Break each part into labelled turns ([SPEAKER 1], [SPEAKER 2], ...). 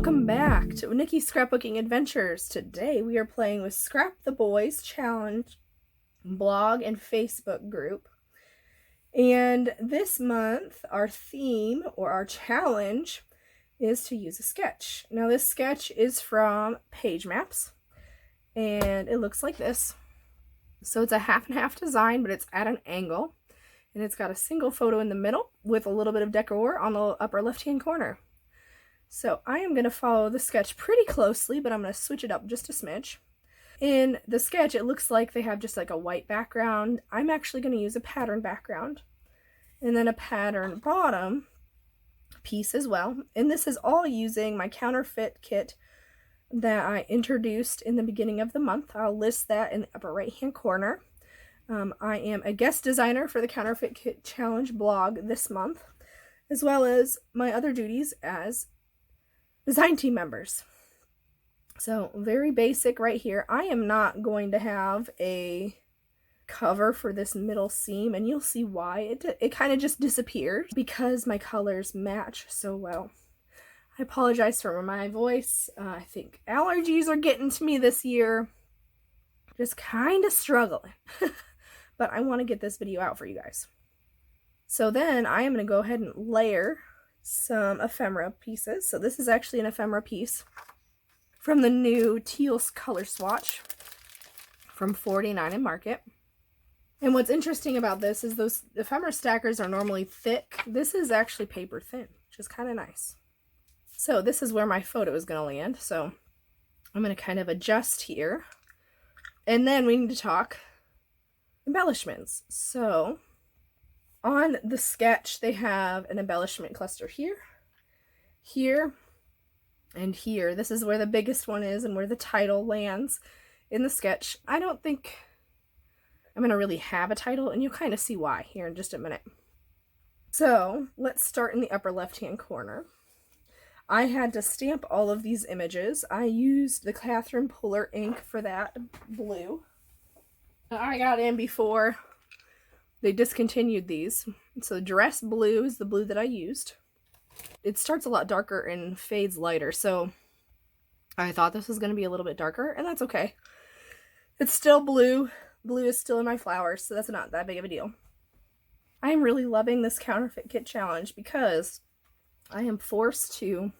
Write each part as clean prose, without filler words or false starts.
[SPEAKER 1] Welcome back to Nikki's Scrapbooking Adventures. Today we are playing with Scrap the Boys Challenge blog and Facebook group. And this month our theme or our challenge is to use a sketch. Now this sketch is from Page Maps and it looks like this. So it's a half and half design, but it's at an angle. And it's got a single photo in the middle with a little bit of decor on the upper left-hand corner. So I am going to follow the sketch pretty closely, but I'm going to switch it up just a smidge. In the sketch, it looks like they have just like a white background. I'm actually going to use a pattern background and then a pattern bottom piece as well. And this is all using my counterfeit kit that I introduced in the beginning of the month. I'll list that in the upper right-hand corner. I am a guest designer for the Counterfeit Kit Challenge blog this month, as well as my other duties as design team members. So very basic right here. I am not going to have a cover for this middle seam, and you'll see why. It kind of just disappeared because my colors match so well. I apologize for my voice. I think allergies are getting to me this year. Just kind of struggling. But I want to get this video out for you guys. So then I am going to go ahead and layer some ephemera pieces. So this is actually an ephemera piece from the new Teal's color swatch from 49 in Market. And what's interesting about this is those ephemera stackers are normally thick. This is actually paper thin, which is kind of nice. So this is where my photo is going to land. So I'm going to kind of adjust here. And then we need to talk embellishments. So on the sketch, they have an embellishment cluster here, here, and here. This is where the biggest one is and where the title lands in the sketch. I don't think I'm going to really have a title, and you'll kind of see why here in just a minute. So let's start in the upper left-hand corner. I had to stamp all of these images. I used the Catherine Puller ink for that blue. I got in before they discontinued these. So dress blue is the blue that I used. It starts a lot darker and fades lighter, so I thought this was going to be a little bit darker, and that's okay. It's still blue. Blue is still in my flowers, so that's not that big of a deal. I am really loving this Counterfeit Kit Challenge because I am forced to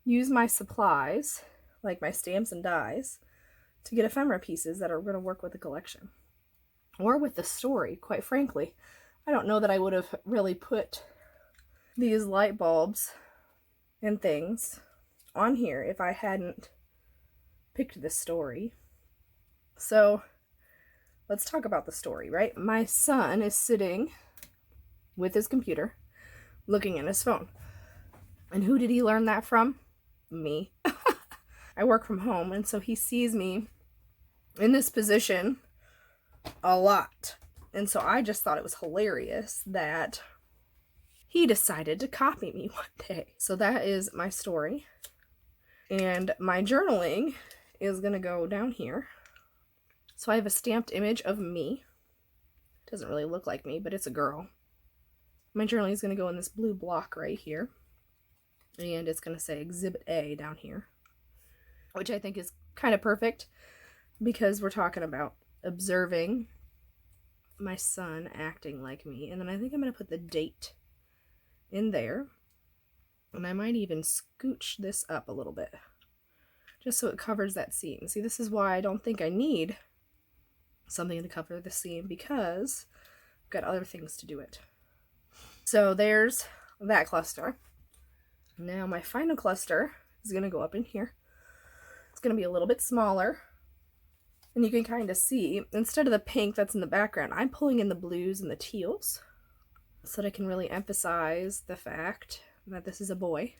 [SPEAKER 1] use my supplies, like my stamps and dies, to get ephemera pieces that are going to work with the collection. Or with the story, quite frankly. I don't know that I would have really put these light bulbs and things on here if I hadn't picked this story. So, let's talk about the story, right? My son is sitting with his computer, looking at his phone. And who did he learn that from? Me. I work from home, and so he sees me in this position a lot. And so I just thought it was hilarious that he decided to copy me one day. So that is my story. And my journaling is going to go down here. So I have a stamped image of me. Doesn't really look like me, but it's a girl. My journaling is going to go in this blue block right here. And it's going to say Exhibit A down here, which I think is kind of perfect because we're talking about observing my son acting like me. And then I think I'm going to put the date in there. And I might even scooch this up a little bit just so it covers that seam. See, this is why I don't think I need something to cover the seam because I've got other things to do it. So there's that cluster. Now my final cluster is going to go up in here. It's going to be a little bit smaller. And you can kind of see, instead of the pink that's in the background, I'm pulling in the blues and the teals so that I can really emphasize the fact that this is a boy,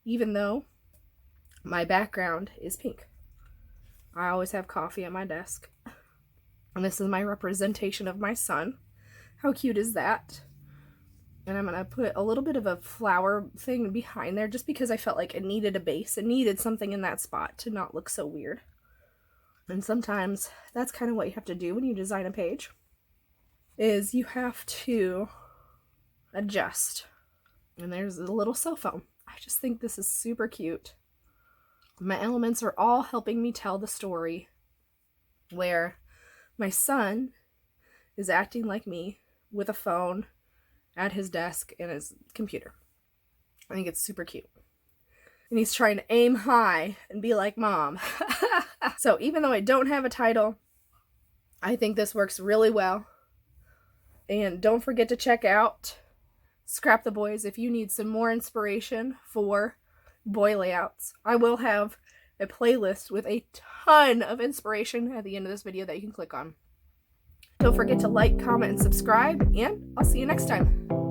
[SPEAKER 1] even though my background is pink. I always have coffee at my desk. And this is my representation of my son. How cute is that? And I'm going to put a little bit of a flower thing behind there just because I felt like it needed a base. It needed something in that spot to not look so weird. And sometimes that's kind of what you have to do when you design a page, is you have to adjust. And there's a little cell phone. I just think this is super cute. My elements are all helping me tell the story where my son is acting like me with a phone at his desk and his computer. I think it's super cute. And he's trying to aim high and be like mom. So even though I don't have a title, I think this works really well. And don't forget to check out Scrap the Boys if you need some more inspiration for boy layouts. I will have a playlist with a ton of inspiration at the end of this video that you can click on. Don't forget to like, comment, and subscribe, and I'll see you next time.